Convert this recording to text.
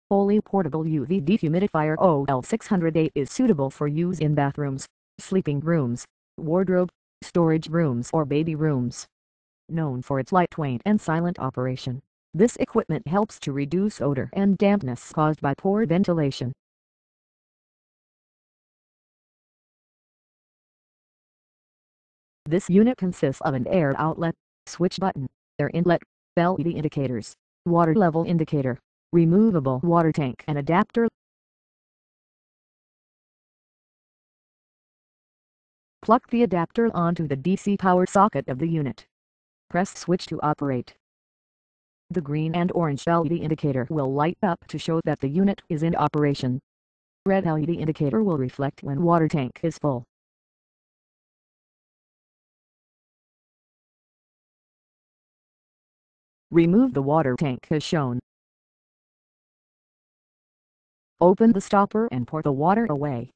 Fully portable UV dehumidifier OL608 is suitable for use in bathrooms, sleeping rooms, wardrobe, storage rooms or baby rooms. Known for its lightweight and silent operation, this equipment helps to reduce odor and dampness caused by poor ventilation. This unit consists of an air outlet, switch button, air inlet, LED indicators, water level indicator, removable water tank and adapter. Plug the adapter onto the DC power socket of the unit. Press switch to operate. The green and orange LED indicator will light up to show that the unit is in operation. Red LED indicator will reflect when water tank is full. Remove the water tank as shown. Open the stopper and pour the water away.